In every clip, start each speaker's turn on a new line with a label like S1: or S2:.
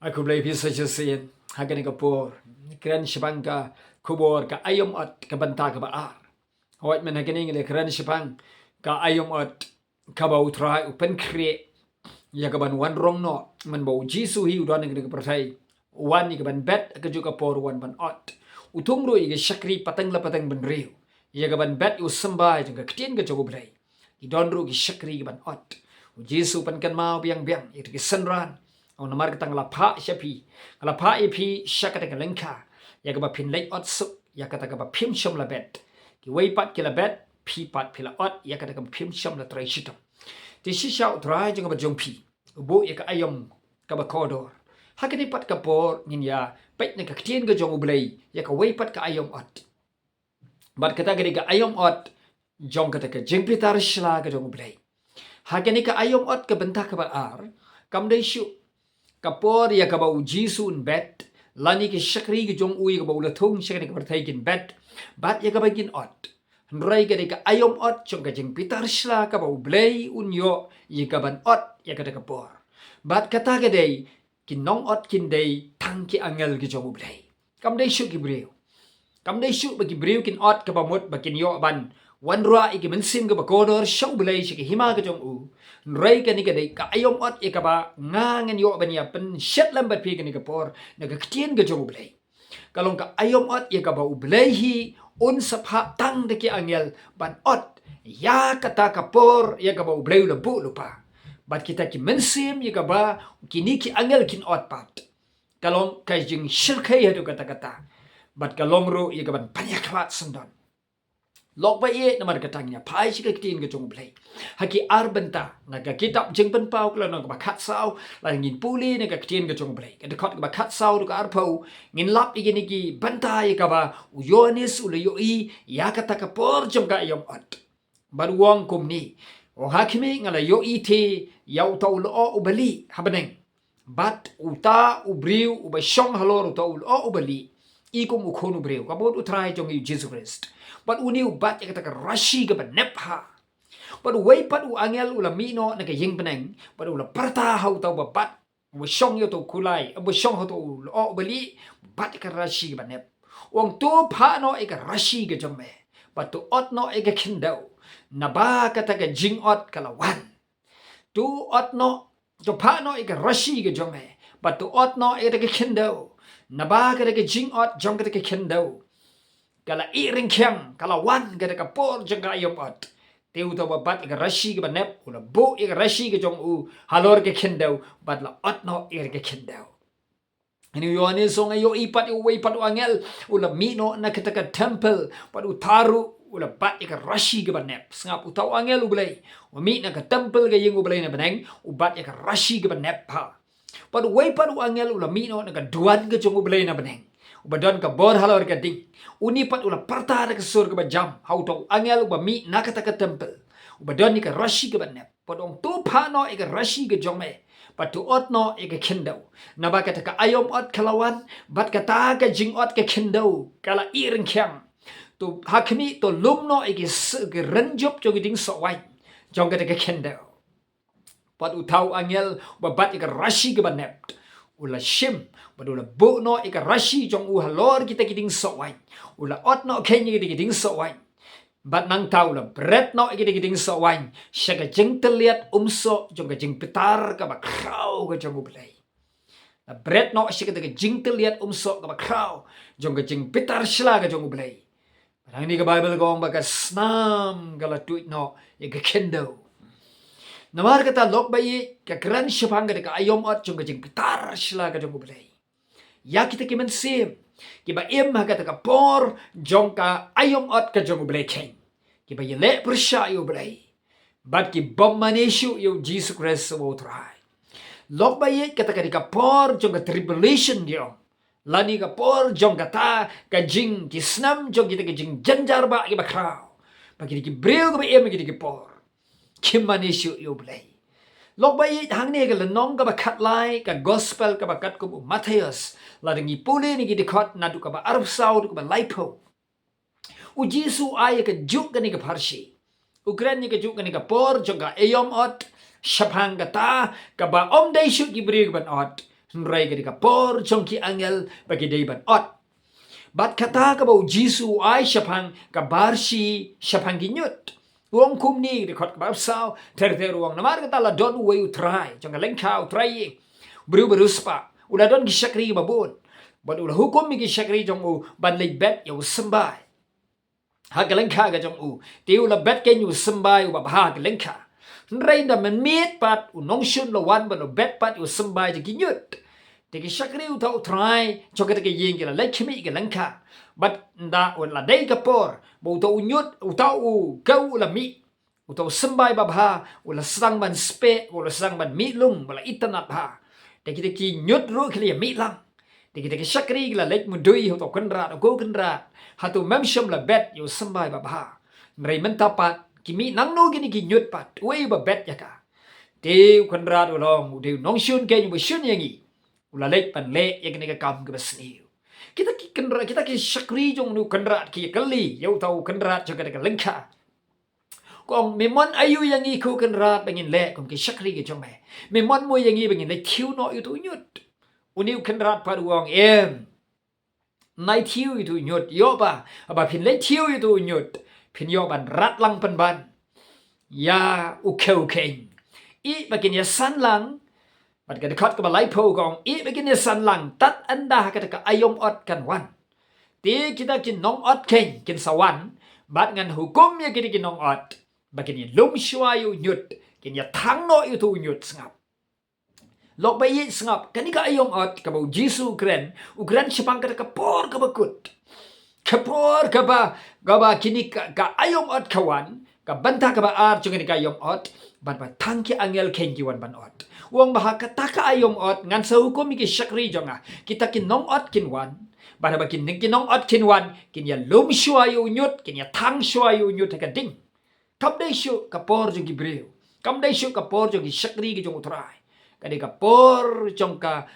S1: Aku boleh bisa jasin hagan ka por kran shibang ka kubor ka ayom at ka banta ka baar hawat man hagan le kran shibang ka ayom at ka ba utrai upen kre ya ka ban wan rong no man ba jisu hi udan ka pertai wan ni ka ban bet ka juga por wan ban at utung ro i shakri patang la patang ban riu ya ka ban bet u sambai ka ktien ka jogo blai i don ro ki shakri ka ban at jisu pan kan mau biang biang itu ki sanran on namar katang la pha shapi la pha ipi shakata ka lengka ya ka ba phin lei ot su ya ka ta ka ba phim shom la bet ki wei pat ki la bet phi pat phi la ot ya ka ta ka phim shom la trai shitam ti shi shau trai jong ba jong phi bo ya ka ayom ka ba kodor hakani pat ka por nin ya pet ne ka ktien ga jong ublei ya ka wei pat ka ayom ot bat kata ga ka ayom ot jong kata ka jeng pitar shla ga jong ublei hakani ka ayom ot ka benta ka ba ar kam dei shu kapor ya kabau jisun bet lani ki shakri ki jong ui kabau la thung shakri ka parthai kin bet bat ya kabagin ot rai ka ka ayom ot chong ka jing pitar shla kabau blei unyo yi kaban ot ya ka kapor bat kata ka dei kin nong ot kin dei thang ki angel ki jong blei kam dei shu ki breu kam dei shu ba ki breu kin ot ka ba mot ba kin yo ban wan ra iki men sim ka ba kodor shau blei shi ki hima ka jong u rai ka ni ka dei ka ayom ot e ka ba ngangen yo ban ya pen shet lam bat pi ka ni ka por na ka ktien ka jong blei kalong ka ayom ot e ka ba u blei hi un sapha tang de ki angel ban ot ya kata ka por ya ka ba u blei la bu lupa bat kita ki men sim ya ka ba kini ki angel kin ot pat kalong ka jing shirkai hadu kata kata bat kalong ro ya ka ban banyak klat sendon lok ba ye namar katangnya pai shi ka tin ka jong blai haki arbenta na ka kitab jing pen pau kala na ka khat sau la ngin puli na ka tin ka jong blai ka de khot ka khat sau ka arpau ngin lap igini ki banta ye ka ba u yonis u le yo i ya ka ta ka por jong ka yom ot bar wong kum ni o hakimi ngala yo i the yau tau lo o bali habaneng bat uta u briu u ba shong halor u tau lo o bali ikum u khonu briu ka bot u trai jong i Jesus Christ but uniu bat ya kata ka rashi ka nepha but wei pat u angel u la mino na ka ying peneng but u la parta hau tau ba bat u shong yo to kulai u shong ho to o bali bat ka rashi ka nep wong tu pha no e ka rashi ka jome but tu ot no e ka kindau na ba kata ka jing ot kala wan tu ot no tu pha no e ka rashi ka jome but tu ot no e ka kindau na ba kata ka jing ot jong kata ka kindau kala iring kyang kala wan gada ka por janga ayom ot teu to babat ka rashi ka banep ula bo ka rashi ka jong u halor ka kendau bat la ot no ka kendau ani yone song ayo ipat u wei pat u angel ula mino na kita ka temple pat u taru ula bat ka rashi ka banep sngap u tau angel u blai u mi na ka temple ka yeng u blai na baneng u bat ka rashi ka banep pa pat u wei pat u angel ula mino na ka duan ka jong u blai na baneng ubadon ka bor halor ka ding unipat ula parta ka sur ka jam how to angel uba mi nakata ka temple ubadon ni ka rashi ka banep podong tu pha no e ka rashi ka jome patu ot no e ka kindau na ba ka ka ayom ot kalawan bat ka ta ka jing ot ka kindau kala iring kyang tu hakmi to lum no e ka renjop jo ding so wai jong ka ka kindau pat utau angel babat e ka rashi ka banep ula shim ula bu no ika rashi jong u halor kita kiting so wai ula ot no kenya kita kiting so wai bat nang tau la bread no kita kiting so wai shaga jeng teliat umso jong ka jeng pitar ka ba krau ka jong blai la bread no shaga ka jeng teliat umso ka ba krau jong ka jeng pitar shla ka jong blai parang ni ka bible gong ba ka snam gala tuit no ika kendo namar kata lok bayi ka kran shapang ka ayom ot jong ka jeng pitar shla ka jong blai ya kita kimen sim kiba im ha kata ka por jong ka ayom ot ka jong blai king kiba yele persha yo blai bat ki bom manishu yo Jesus Christ wo try lok bayi kata ka por jong ka tribulation yo lani ka por jong ka ta ka jing ki snam jong kita ka jing janjar ba kiba krau ba ki bril ka ba im ki por kim manishu yo blai lok bayi hang ne ka lenong ka ba khat lai ka gospel ka ba kat ko Matthias la ringi puli ni ki khot na du ka ba arab sau du ka ba laipo u jisu ay ka juk ka ni ka parshi ukran ni ka juk ka ni ka por jong ka ayom ot shapang ka ta ka ba om dai shu ki brig ban ot Rai ke ka por chong ki angel bagi dei ban ot. Bat kata ka bau Jisu ai syapang ka barsi syapang ginyut. Wong kum ni de khot ka sao ter wong namar kata la don we utrai chong ka lengkau utrai. Beru spa ulah don ki syakri babun. Bat ulah hukum mi ki syakri chong u ban lei bet ya sembai. Ha ka lengka ka chong u. Tiu la bet ke nyu sembai u ba ha ka lengka. Rai da men miet pat u nong shun lo wan ban bet pat u sembai je ginyut. Te ki syakri u tau try cho ka ke yeng ki la lek chimi ka lengka. Bat nda u la dei ka por bo tau nyut u tau u kau la mi. U tau sembai ba ha u la sang ban spe u la sang ban mi lung bala itanat ha. Te ki nyut ru kli mi lang. Te ki syakri la lek mu dui u tau kenrat u go kenrat. Hatu mem syam la bet yu sembai ba ha. Rai mentapat kimi nang no gini ki nyut pat we ba bet ya ka. Te kenrat u long u de nong shun ke yu shun yangi. Ula lek pan le ya gini ka kam ke basniu. Kita ki kenrat kita ki syakri jong nu kenrat ki kali yu tau kenrat jo ka lengka. Kong memon ayu yangi ku kenrat bangin le kong ki syakri ki jong me. Memon mo yangi bangin le tiu no yu tu nyut. Uniu kenrat pa ruang nai thiu itu nyut yo ba aba phin le thiu itu nyut phin yo ban rat lang pan ban ya ukeu keng I bakin ya san lang bat ka dekat ka balai po gong I bakin ya san lang tat anda ka ka ayom ot kan wan ti kita kin nong ot keng kin sawan bat ngan hukum ya kin nong ot bakin ya lum shwa yu nyut kin ya thang no itu nyut sngap lok bayi sengap kani ka ayong ot ka bau Jisu ukran syapang ka por ka bakut kapor ka ba kini ka ayong ot kawan ka banta ka ba ar chung ka ayong ot ban ba tangki angel kengi wan ban ot wong bah ka taka ayong ot ngan sa hukum ki syakri jonga kita kin nong ot kin wan ban ba kin nong ot kin wan kin ya lum shwa yu nyut kin ya thang shwa yu nyut ka ding kam dai shu ka por jong ki breu kam dai shu ka por jong ki syakri ki jong utrai kadi ka por chong ka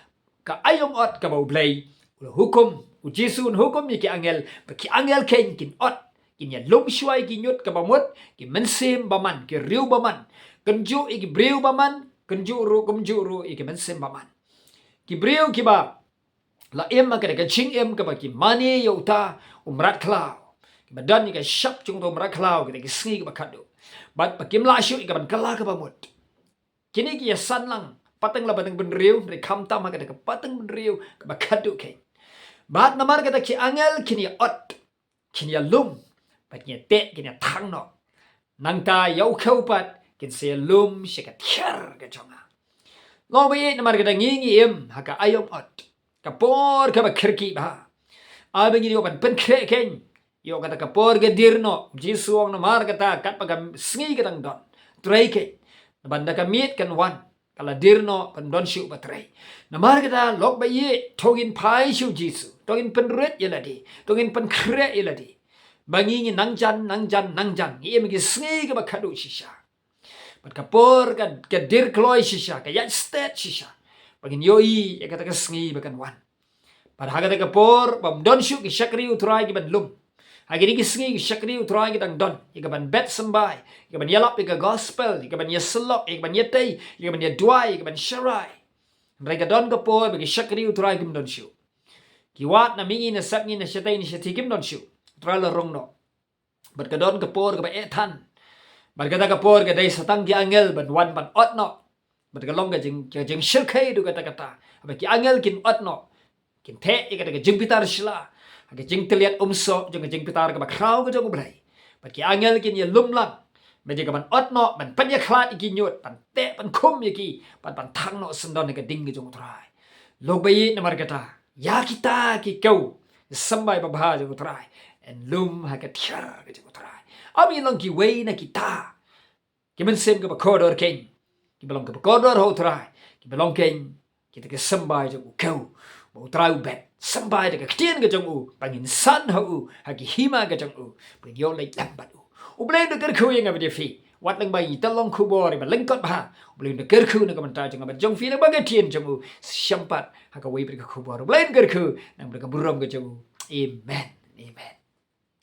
S1: ayong ot ka bau blay hukum u Jisu hukum ki angel kin ot kin ya lum shwai ki nyut ka bamut ki mensim baman ki riu baman kenju ki breu baman kenju ru ki mensim baman ki breu ki ba la em ka ka ching em ka ba ki mani yauta umrat klau ki badan ni ka shap chung to umrat klau ki sngi ka ba kadu bat pa kim la shu ka ban kala ka bamut kini ki ya san lang patang la batang benriu dari kam tam ka ka patang benriu ka bakadu ke bat namar ka ki angel kini ot kini lum pat ni te kini thang no nang ta yau khau pat kin se lum she ka thiar ka chonga lo be namar ka ngi em ha ka ayom ot ka por ka ba khirki ba abeng ni opan pen kre ken yo kata ka por ka dirno Jisu ang namar ka ta kat pa ka sngi ka dang don trai ke banda ka miet kan wan kala dirno pendon shu batrai namar kita lok bayi togin pai shu Jisu togin penret yeladi togin penkre yeladi bangi ni nangjan ye megi sngi ka bakadu shisha bat kapor ka dir kloi shisha ka yat state shisha bagin yoi ya kata ka sngi bakan wan pada haga ka por bam don shu ki syakri utrai ki ban lum Hagi ki sngi syakri utrai ki dang don ika ban bet sembai ika ban yalap ika gospel ika ban yeselok ika ban yetei ika ban yedwai ika ban sharai mereka don ka por bagi syakri utrai kim don shu ki wat na mingi na sat ni na syatai ni syati kim don shu utrai la rong no bat ka don ka por ka ba etan bat ka ka por ka dai satang ki angel ban wan ban ot no bat ka long ka jing shirkai du kata ba ki angel kin ot no kin the ika ka jing pitar shila Aga jing teliat umso jong jing pitar ka bakrau ka jong blai. Pat ki angel kin ye lumlang. Me jing ban otno ban pan ye khlat iki nyot pan te pan khum ye ki pan thang no sendon ka ding jong trai. Log bayi namar kata ya kita ki kau sambai ba bha jong trai en lum ha ka thiar ka jong trai. Abi long ki wei na kita. Ki men sem ka ba kodor ken. Ki belong ka ba kodor ho trai. Ki belong ken kita ka sambai jong kau. Bo trai bet sampai dekat ketian ke jong u pangin san ha u hagi hima ke jong u pin yo lai lambat u ubleng de kerku yang abdi fi wat lang bai talong khu bor ba lengkot ba ubleng de kerku na kamanta jong abdi jong fi na bagai tien jong u syampat ha ka wei ber khu bor ubleng kerku nang ber ka burom ke jong u amen